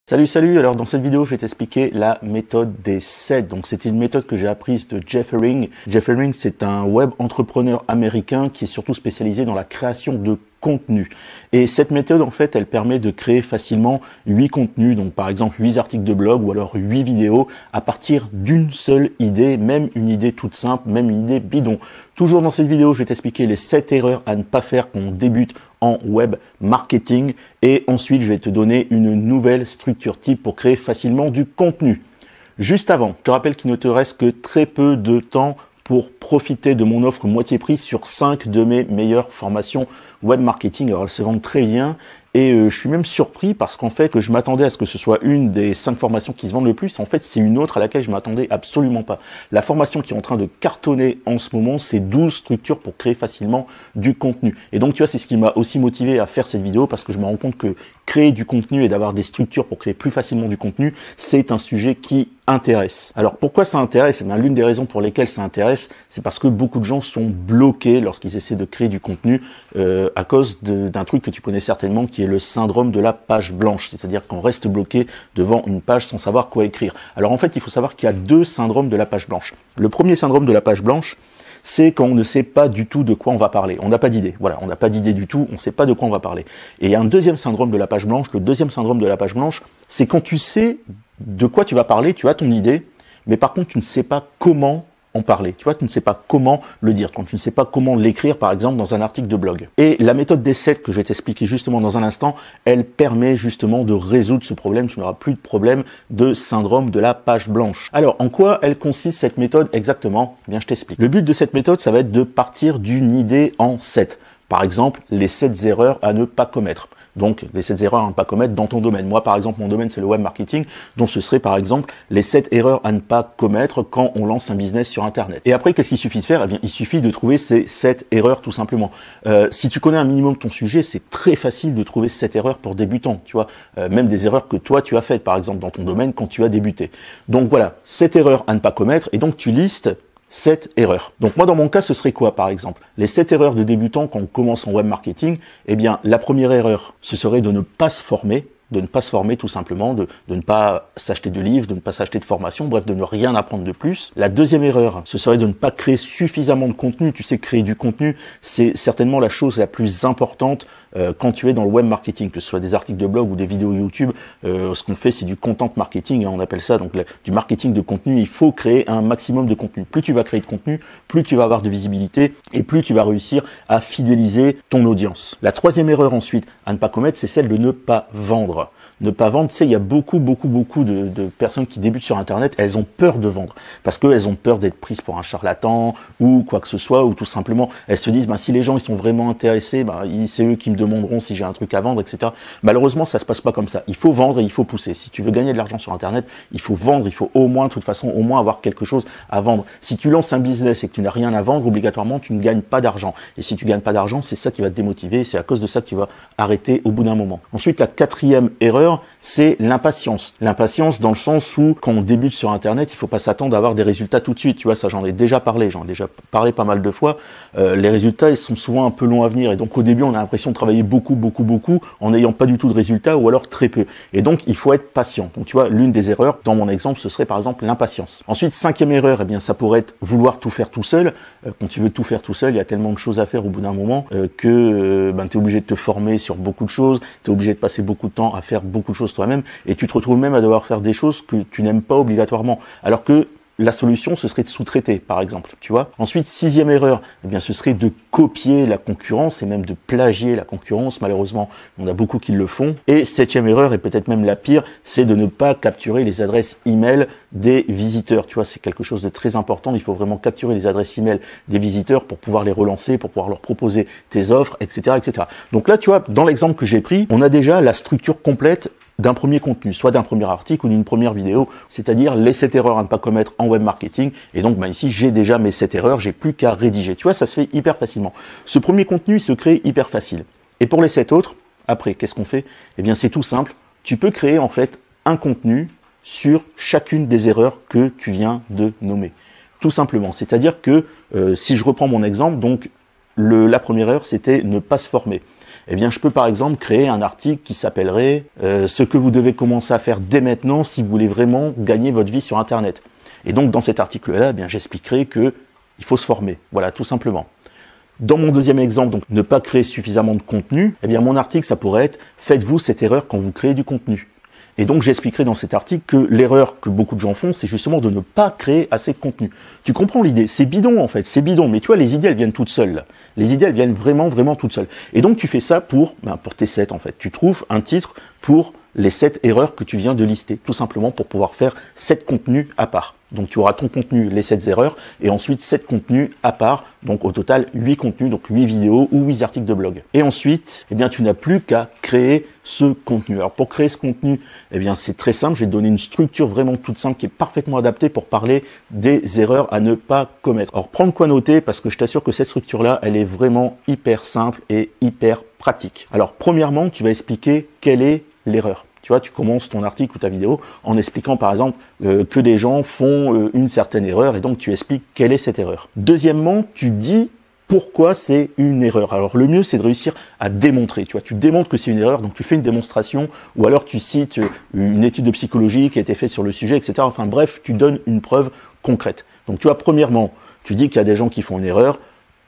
Salut, alors dans cette vidéo je vais t'expliquer la méthode des 7. Donc c'était une méthode que j'ai apprise de Jeff Herring. Jeff Herring, c'est un web entrepreneur américain qui est surtout spécialisé dans la création de contenu. Et cette méthode en fait elle permet de créer facilement 8 contenus, donc par exemple 8 articles de blog ou alors 8 vidéos à partir d'une seule idée, même une idée toute simple, même une idée bidon. Toujours dans cette vidéo je vais t'expliquer les 7 erreurs à ne pas faire quand on débute en web marketing et ensuite je vais te donner une nouvelle structure type pour créer facilement du contenu. Juste avant, je te rappelle qu'il ne te reste que très peu de temps pour profiter de mon offre moitié prix sur 5 de mes meilleures formations web marketing. Alors elles se vendent très bien et je suis même surpris parce qu'en fait je m'attendais à ce que ce soit une des 5 formations qui se vendent le plus. En fait c'est une autre à laquelle je m'attendais absolument pas. La formation qui est en train de cartonner en ce moment, c'est 12 structures pour créer facilement du contenu. Et donc tu vois, c'est ce qui m'a aussi motivé à faire cette vidéo parce que je me rends compte que créer du contenu et d'avoir des structures pour créer plus facilement du contenu, c'est un sujet qui intéresse. Alors pourquoi ça intéresse? L'une des raisons pour lesquelles ça intéresse, c'est parce que beaucoup de gens sont bloqués lorsqu'ils essaient de créer du contenu à cause d'un truc que tu connais certainement qui est le syndrome de la page blanche, c'est-à-dire qu'on reste bloqué devant une page sans savoir quoi écrire. Alors en fait, il faut savoir qu'il y a 2 syndromes de la page blanche. Le premier syndrome de la page blanche, c'est quand on ne sait pas du tout de quoi on va parler. On n'a pas d'idée. Voilà, on n'a pas d'idée du tout, on ne sait pas de quoi on va parler. Et il y a un deuxième syndrome de la page blanche. Le deuxième syndrome de la page blanche, c'est quand tu sais de quoi tu vas parler, tu as ton idée, mais par contre, tu ne sais pas comment en parler. Tu vois, tu ne sais pas comment le dire, quand tu ne sais pas comment l'écrire, par exemple, dans un article de blog. Et la méthode des 7 que je vais t'expliquer justement dans un instant, elle permet justement de résoudre ce problème. Tu n'auras plus de problème de syndrome de la page blanche. Alors, en quoi elle consiste cette méthode exactement? Eh bien, je t'explique. Le but de cette méthode, ça va être de partir d'une idée en 7. Par exemple, les 7 erreurs à ne pas commettre. Donc, les 7 erreurs à ne pas commettre dans ton domaine. Moi, par exemple, mon domaine, c'est le web marketing. Donc, ce serait, par exemple, les 7 erreurs à ne pas commettre quand on lance un business sur Internet. Et après, qu'est-ce qu'il suffit de faire? Eh bien, il suffit de trouver ces 7 erreurs, tout simplement. Si tu connais un minimum ton sujet, c'est très facile de trouver 7 erreurs pour débutants. Tu vois, même des erreurs que toi, tu as faites, par exemple, dans ton domaine quand tu as débuté. Donc, voilà, 7 erreurs à ne pas commettre. Et donc, tu listes 7 erreurs. Donc moi dans mon cas ce serait quoi par exemple? Les 7 erreurs de débutants quand on commence en web marketing, eh bien la première erreur ce serait de ne pas se former, tout simplement, de ne pas s'acheter de livres, de ne pas s'acheter de formation, bref de ne rien apprendre de plus. La deuxième erreur ce serait de ne pas créer suffisamment de contenu. Tu sais, créer du contenu c'est certainement la chose la plus importante quand tu es dans le web marketing, que ce soit des articles de blog ou des vidéos YouTube. Ce qu'on fait c'est du content marketing, on appelle ça, donc du marketing de contenu. Il faut créer un maximum de contenu. Plus tu vas créer de contenu, plus tu vas avoir de visibilité et plus tu vas réussir à fidéliser ton audience. La troisième erreur ensuite à ne pas commettre, c'est celle de ne pas vendre. Ne pas vendre, tu sais, il y a beaucoup de personnes qui débutent sur Internet, elles ont peur de vendre parce qu'elles ont peur d'être prises pour un charlatan ou quoi que ce soit, ou tout simplement elles se disent si les gens ils sont vraiment intéressés, c'est eux qui me demanderont si j'ai un truc à vendre, etc. Malheureusement ça se passe pas comme ça. Il faut vendre et il faut pousser. Si tu veux gagner de l'argent sur Internet, il faut vendre, il faut au moins avoir quelque chose à vendre. Si tu lances un business et que tu n'as rien à vendre, obligatoirement tu ne gagnes pas d'argent. Et si tu gagnes pas d'argent, c'est ça qui va te démotiver, c'est à cause de ça que tu vas arrêter au bout d'un moment. Ensuite, la quatrième erreur, c'est l'impatience. L'impatience dans le sens où quand on débute sur Internet, il faut pas s'attendre à avoir des résultats tout de suite. Tu vois, ça j'en ai déjà parlé pas mal de fois. Les résultats, ils sont souvent un peu longs à venir. Et donc au début, on a l'impression de travailler beaucoup en n'ayant pas du tout de résultats ou alors très peu. Et donc il faut être patient. Donc tu vois, l'une des erreurs, dans mon exemple, ce serait par exemple l'impatience. Ensuite, cinquième erreur, eh bien ça pourrait être vouloir tout faire tout seul. Quand tu veux tout faire tout seul, il y a tellement de choses à faire au bout d'un moment que tu es obligé de te former sur beaucoup de choses, tu es obligé de passer beaucoup de temps à faire beaucoup de choses toi-même et tu te retrouves même à devoir faire des choses que tu n'aimes pas obligatoirement. Alors que la solution, ce serait de sous-traiter, par exemple, tu vois. Ensuite, sixième erreur, eh bien, ce serait de copier la concurrence et même de plagier la concurrence. Malheureusement, on a beaucoup qui le font. Et septième erreur, et peut-être même la pire, c'est de ne pas capturer les adresses email des visiteurs. Tu vois, c'est quelque chose de très important. Il faut vraiment capturer les adresses email des visiteurs pour pouvoir les relancer, pour pouvoir leur proposer tes offres, etc., etc. Donc là, tu vois, dans l'exemple que j'ai pris, on a déjà la structure complète d'un premier contenu, soit d'un premier article ou d'une première vidéo, c'est-à-dire les 7 erreurs à ne pas commettre en web marketing. Et donc ici, j'ai déjà mes 7 erreurs, j'ai plus qu'à rédiger. Tu vois, ça se fait hyper facilement. Ce premier contenu se crée hyper facile. Et pour les 7 autres, après, qu'est-ce qu'on fait? Eh bien, c'est tout simple. Tu peux créer en fait un contenu sur chacune des erreurs que tu viens de nommer. Tout simplement. C'est-à-dire que si je reprends mon exemple, donc la première erreur, c'était ne pas se former. eh bien je peux par exemple créer un article qui s'appellerait ce que vous devez commencer à faire dès maintenant si vous voulez vraiment gagner votre vie sur Internet. Et donc dans cet article-là, eh bien j'expliquerai que il faut se former, voilà, tout simplement. Dans mon deuxième exemple, donc ne pas créer suffisamment de contenu, eh bien mon article ça pourrait être « Faites-vous cette erreur quand vous créez du contenu ?» Et donc j'expliquerai dans cet article que l'erreur que beaucoup de gens font, c'est justement de ne pas créer assez de contenu. Tu comprends l'idée? C'est bidon en fait, c'est bidon, mais tu vois, les idées elles viennent toutes seules. Là. Les idées elles viennent vraiment toutes seules. Et donc tu fais ça pour tes 7 en fait. Tu trouves un titre pour les 7 erreurs que tu viens de lister, tout simplement pour pouvoir faire 7 contenus à part. Donc tu auras ton contenu, les 7 erreurs, et ensuite 7 contenus à part, donc au total 8 contenus, donc 8 vidéos ou 8 articles de blog. Et ensuite, eh bien tu n'as plus qu'à créer ce contenu. Alors pour créer ce contenu, eh bien c'est très simple, j'ai donné une structure vraiment toute simple qui est parfaitement adaptée pour parler des erreurs à ne pas commettre. Alors prends de quoi noter parce que je t'assure que cette structure-là, elle est vraiment hyper simple et hyper pratique. Alors premièrement, tu vas expliquer quelle est l'erreur. Tu vois, tu commences ton article ou ta vidéo en expliquant par exemple que des gens font une certaine erreur et donc tu expliques quelle est cette erreur. Deuxièmement, tu dis pourquoi c'est une erreur. Alors le mieux c'est de réussir à démontrer. Tu vois, tu démontres que c'est une erreur, donc tu fais une démonstration ou alors tu cites une étude de psychologie qui a été faite sur le sujet, etc. Enfin bref, tu donnes une preuve concrète. Donc tu vois, premièrement, tu dis qu'il y a des gens qui font une erreur.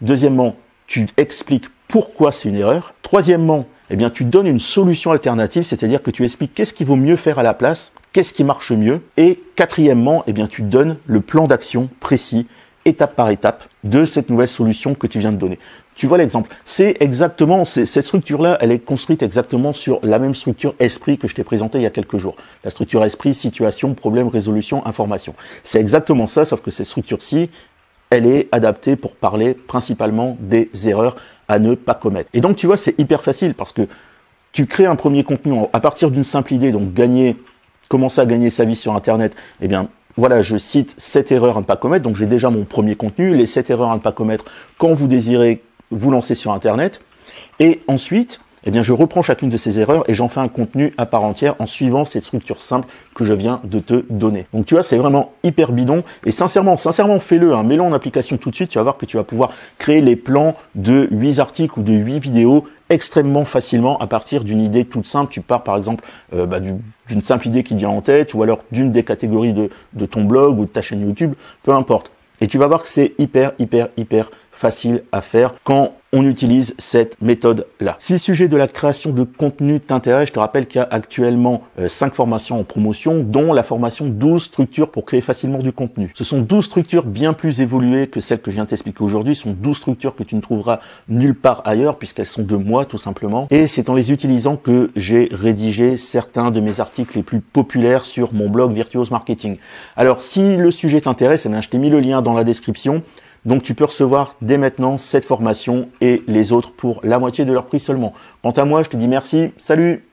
Deuxièmement, tu expliques pourquoi c'est une erreur. Troisièmement, eh bien, tu donnes une solution alternative, c'est-à-dire que tu expliques qu'est-ce qu'il vaut mieux faire à la place, qu'est-ce qui marche mieux. Et quatrièmement, eh bien, tu donnes le plan d'action précis, étape par étape, de cette nouvelle solution que tu viens de donner. Tu vois l'exemple. C'est exactement, cette structure-là, elle est construite exactement sur la même structure esprit que je t'ai présentée il y a quelques jours. La structure esprit, situation, problème, résolution, information. C'est exactement ça, sauf que cette structure-ci, elle est adaptée pour parler principalement des erreurs à ne pas commettre. Et donc, tu vois, c'est hyper facile parce que tu crées un premier contenu à partir d'une simple idée, donc commencer à gagner sa vie sur Internet. Eh bien, voilà, je cite 7 erreurs à ne pas commettre, donc j'ai déjà mon premier contenu, les 7 erreurs à ne pas commettre quand vous désirez vous lancer sur Internet. Et ensuite, eh bien, je reprends chacune de ces erreurs et j'en fais un contenu à part entière en suivant cette structure simple que je viens de te donner. Donc, tu vois, c'est vraiment hyper bidon et sincèrement, fais-le, hein, mets-le en application tout de suite. Tu vas voir que tu vas pouvoir créer les plans de 8 articles ou de 8 vidéos extrêmement facilement à partir d'une idée toute simple. Tu pars par exemple d'une simple idée qui te vient en tête ou alors d'une des catégories de ton blog ou de ta chaîne YouTube, peu importe. Et tu vas voir que c'est hyper facile à faire quand on utilise cette méthode-là. Si le sujet de la création de contenu t'intéresse, je te rappelle qu'il y a actuellement 5 formations en promotion, dont la formation 12 structures pour créer facilement du contenu. Ce sont 12 structures bien plus évoluées que celles que je viens de t'expliquer aujourd'hui. Ce sont 12 structures que tu ne trouveras nulle part ailleurs puisqu'elles sont de moi tout simplement. Et c'est en les utilisant que j'ai rédigé certains de mes articles les plus populaires sur mon blog Virtuose Marketing. Alors si le sujet t'intéresse, eh bien, je t'ai mis le lien dans la description. Donc tu peux recevoir dès maintenant cette formation et les autres pour la moitié de leur prix seulement. Quant à moi, je te dis merci, salut!